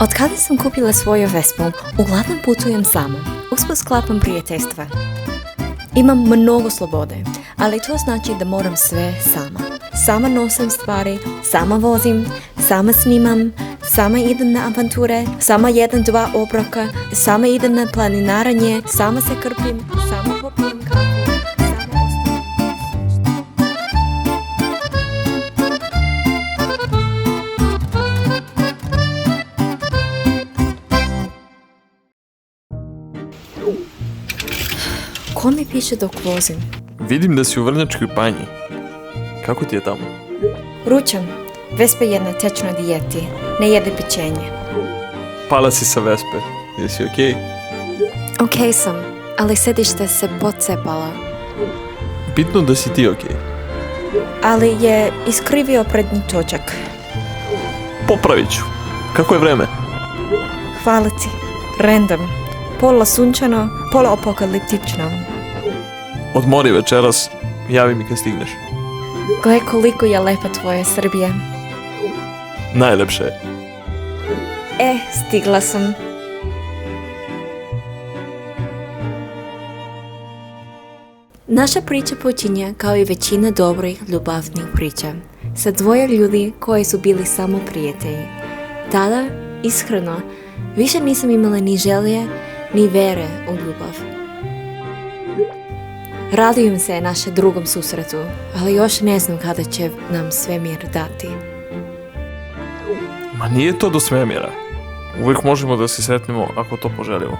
Od kada sam kupila svoju Vespu, uglavnom putujem sama, usput sklapam prijateljstva. Imam mnogo slobode, ali to znači da moram sve sama. Sama nosim stvari, sama vozim, sama snimam, sama idem na avanture, sama jedem 2 obroka, sama idem na planinaranje, sama se krpim, sama popijem kafu, sama Ko mi piše dok vozim? Vidim da si u Vrnjačkoj Banji. Kako ti je tamo? Ručam. Vespa je na tečnoj dijeti. Ne jede pečenje. Pala si sa Vespe. Jesi okej? Okej sam, ali sedište se pocepala. Bitno da si ti okej. Ali je iskrivio prednji točak. Popravit ću. Kako je vreme? Hvala ti. Random. Pola sunčano, pola apokaliptično. Odmori večeras. Javi mi kad stigneš. Gle koliko je lepa tvoja Srbija. Najlepše je. Stigla sam. Naša priča počinje kao i većina dobrih ljubavnih priča, sa 2 ljudi koji su bili samo prijatelji. Tada, iskreno, više nisam imala ni želje, ni vere u ljubav. Radujem se našem drugom susretu, ali još ne znam kada će nam svemir dati. Ma nije to do svemira. Uvijek možemo da se sretnemo ako to poželimo.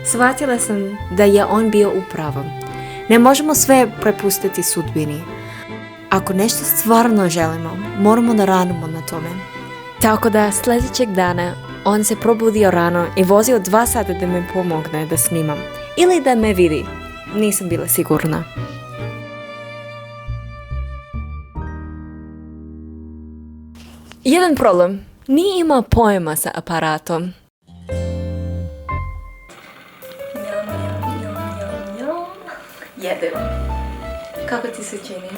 Shvatila sam da je on bio u pravu. Ne možemo sve prepustiti sudbini. Ako nešto stvarno želimo, moramo da radimo na tome. Tako da sljedećeg dana on se probudio rano i vozio 2 sata da mi pomogne da snimam. Ili da me vidi. Nisam bila sigurna. Jedan problem. Nije imao pojma sa aparatom. Jedem. Kako ti se čini?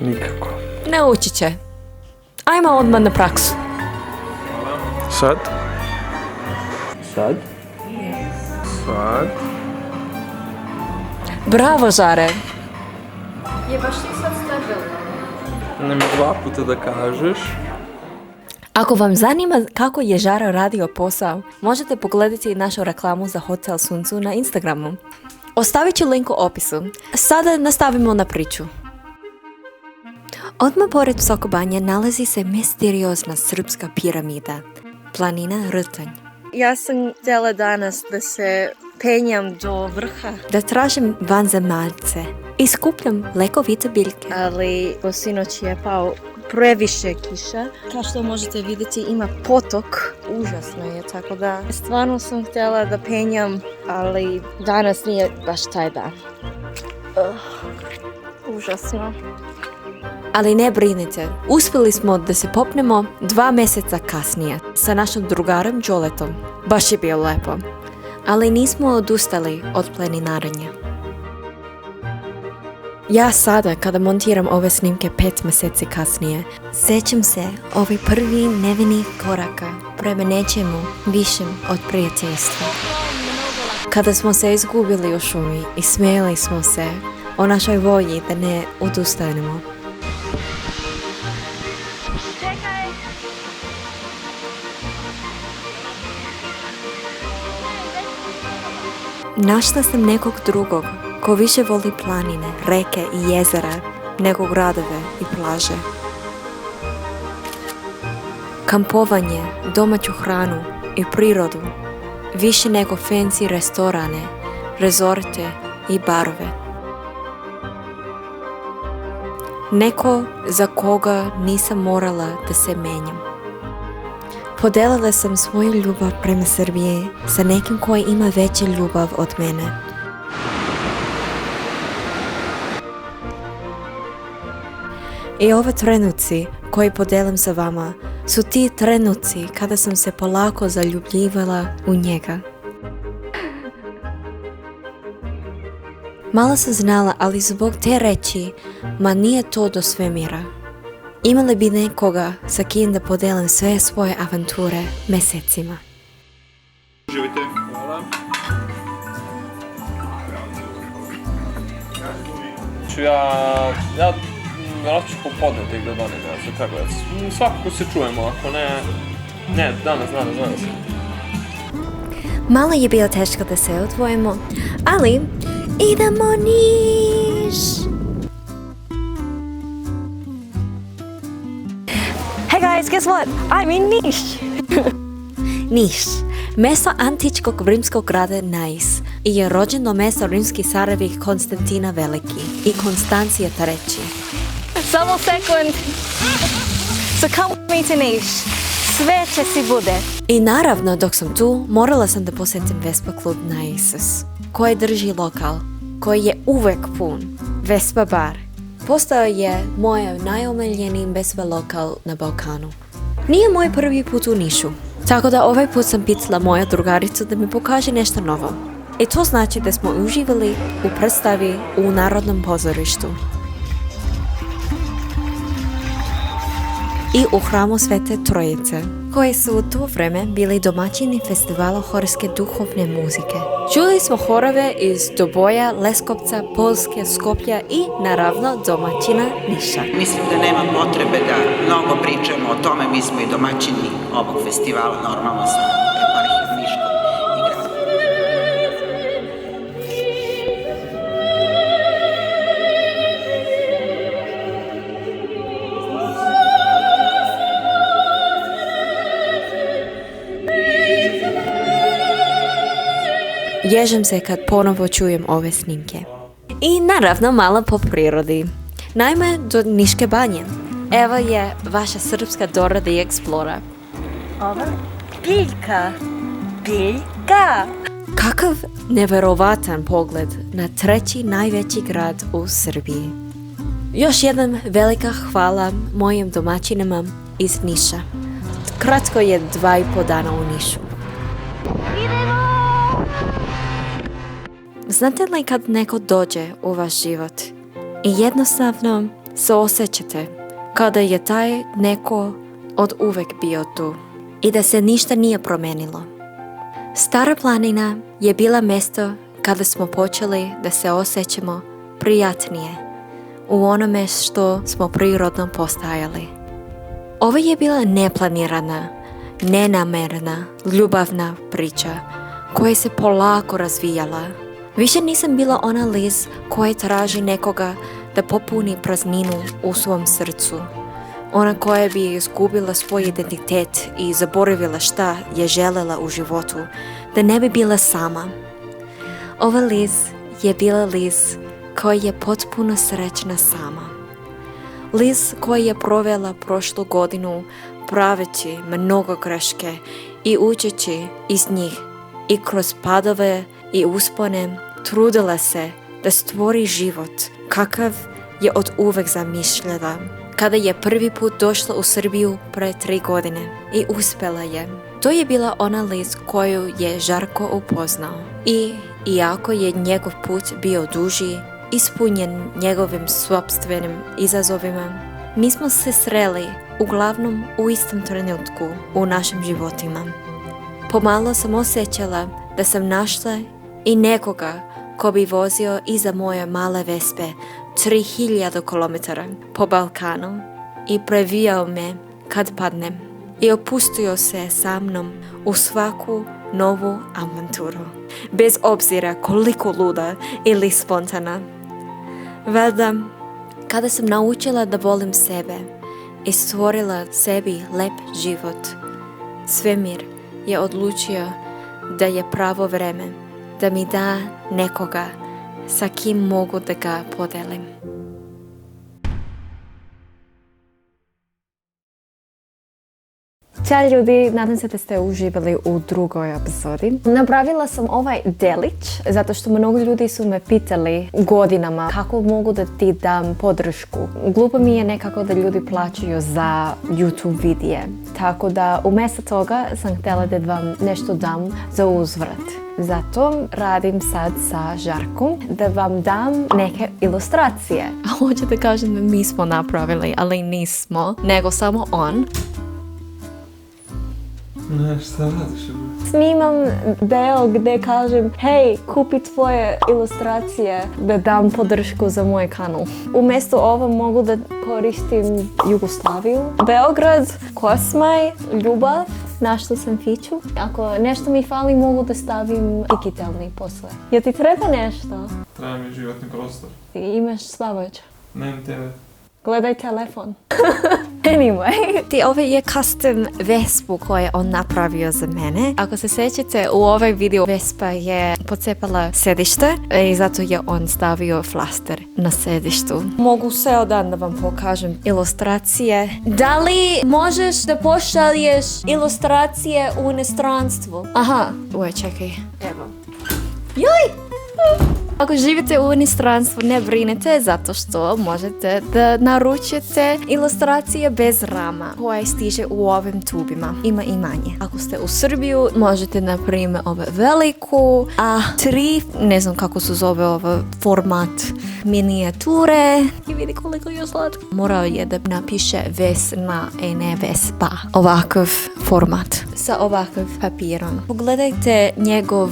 Nikako. Naučit će. Ajmo odmah na praksu. Sad? Sad? Sad? Bravo, Žare. Je baš ti sad stabilno. Nema 2 puta da kažeš. Ako vam zanima kako je Žara radio posao, možete pogledati našu reklamu za Hotel Suncu na Instagramu. Ostavit ću link u opisu. Sada nastavimo na priču. Odmah pored Sokobanje nalazi se misteriozna srpska piramida, planina Rtanj. Ja sam htjela danas da se penjam do vrha, da tražim vanzemaljce i skupljam lekovite biljke. Ali po sinoć je pao previše kiša. Kao što možete vidjeti ima potok. Užasno je, tako da stvarno sam htjela da penjam, ali danas nije baš taj dan. Užasno. Ali ne brinite, uspjeli smo da se popnemo 2 mjeseca kasnije sa našim drugarom Đoletom. Baš je bilo lepo. Ali nismo odustali od planinaranja. Ja sada, kada montiram ove snimke 5 mjeseci kasnije, sjećam se ovih prvi nevinih koraka prema nečemu višem od prijateljstva. Kada smo se izgubili u šumi i smijeli smo se o našoj volji da ne odustanemo. Našla sam nekog drugog ko više voli planine, reke i jezera nego gradove i plaže. Kampovanje, domaću hranu i prirodu više nego fancy restorane, rezorte i barove. Neko za koga nisam morala da se menjam. Podelila sam svoju ljubav prema Srbiji sa nekim koji ima veću ljubav od mene. I ove trenuci koji podelim sa vama su ti trenuci kada sam se polako zaljubljivala u njega. Malo sam znala, ali zbog te reči, ma nije to do svemira. Imali bi nekoga sa kim da podelim sve svoje avanture mesecima. Živite. Hvala. Ja vjerojatno ću popodne tek do 12, ne znam kako je. Svakako se čujemo, ako ne, danas. Malo je bilo teško da se odvojimo, ali idemo Niš! Hey guys, guess what? I'm in Niš! Niš, mesto antičkog rimskog grada Nais i je rođeno mesto rimskih carevi Konstantina Veliki i Konstancija III. Samo sekund! So come with me to Niš. Sve će si bude. I naravno, dok sam tu, morala sam da posjetim Vespa klub Naisus, koji drži lokal, koji je uvek pun. Vespa bar. Postao je moj najomiljeniji Vespa lokal na Balkanu. Nije moj prvi put u Nišu, tako da ovaj put sam pitala moja drugaricu da mi pokaže nešto novo. I to znači da smo uživali u predstavi u Narodnom pozorištu i u hramu Svete Trojice, koji su u to vreme bili domaćini festivala horske duhovne muzike. Čuli smo horove iz Doboja, Leskovca, Polske, Skoplja i naravno domaćina Niša. Mislim da nema potrebe da mnogo pričamo o tome, mi smo i domaćini ovog festivala, normalno sa eparhijom Niškom i gradom. Ježem se kad ponovo čujem ove snimke. I naravno malo po prirodi. Naime, do Niške banje. Evo je vaša srpska Dora the Explorer. Ova biljka. Biljka! Kakav neverovatan pogled na treći najveći grad u Srbiji. Još jednom velika hvala mojim domaćinima iz Niša. Kratko je 2,5 dana u Nišu. Znate li kad neko dođe u vaš život i jednostavno se osjećate kada je taj neko od uvek bio tu i da se ništa nije promenilo? Stara planina je bila mjesto kada smo počeli da se osjećamo prijatnije u onome što smo prirodno postajali. Ovo je bila neplanirana, nenamerna, ljubavna priča koja se polako razvijala. Više nisam bila ona Liz koja traži nekoga da popuni prazninu u svom srcu. Ona koja bi izgubila svoj identitet i zaboravila šta je želela u životu, da ne bi bila sama. Ova Liz je bila Liz koja je potpuno srećna sama. Liz koja je provela prošlu godinu praveći mnogo greške i učeći iz njih i kroz padove i uspone trudila se da stvori život kakav je od uvek zamišljala. Kada je prvi put došla u Srbiju pre 3 godine i uspela je. To je bila ona Liz koju je Žarko upoznao. I iako je njegov put bio duži, ispunjen njegovim sopstvenim izazovima, mi smo se sreli uglavnom u istom trenutku u našim životima. Pomalo sam osjećala da sam našla i nekoga ko bi vozio iza moje male Vespe 3000 km po Balkanu i previjao me kad padnem i opustio se sa mnom u svaku novu avanturu, bez obzira koliko luda ili spontana. Valjda, kada sam naučila da volim sebe i stvorila sebi lep život, svemir je odlučio da je pravo vreme da mi da nekoga sa kim mogu da ga podelim. Ćao ljudi, nadam se da ste uživali u drugoj epizodi. Napravila sam ovaj delić zato što mnogo ljudi su me pitali godinama kako mogu da ti dam podršku. Glupo mi je nekako da ljudi plaćaju za YouTube vidije. Tako da umjesto toga sam htjela da vam nešto dam za uzvrat. Zato radim sad sa Žarkom da vam dam neke ilustracije. A hoću da kažem da mi smo napravili, ali nismo, nego samo on. Ne, šta radiš? Snimam deo gdje kažem hej, kupi tvoje ilustracije da dam podršku za moj kanal. Umjesto ovo mogu da koristim Jugoslaviju, Beograd, Kosmaj, Ljubav, našla sam fiću. Ako nešto mi fali mogu da stavim digitalni posle. Jel ti treba nešto? Treba mi životni prostor. Imaš slavoć. Nemam tebe. Gledaj telefon. Anyway, ovo je custom Vespu koju on napravio za mene. Ako se sjećate, u ovaj video Vespa je pocepala sedište i zato je on stavio flaster na sedištu. Mogu ceo dan da vam pokažem ilustracije. Da li možeš da pošalješ ilustracije u inostranstvu? Aha, čekaj. Evo. Joj! Ako živite u inostranstvu, ne brinete zato što možete da naručite ilustracije bez rama koje stiže u ovim tubima. Ima i manje. Ako ste u Srbiju, možete na primjer ove veliku A3, ne znam kako se zove ovaj format minijature. I vidi koliko je slatko. Morao je da napiše Vesna, ne Vespa. Ovakav format sa ovakav papirom. Pogledajte njegov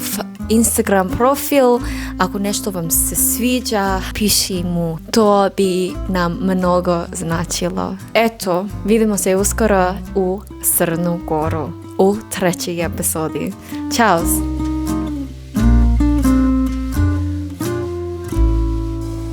Instagram profil. Ako nešto vam se sviđa, piši mu. To bi nam mnogo značilo. Eto, vidimo se uskoro u Crnu Goru u 3. epizodi. Ćao!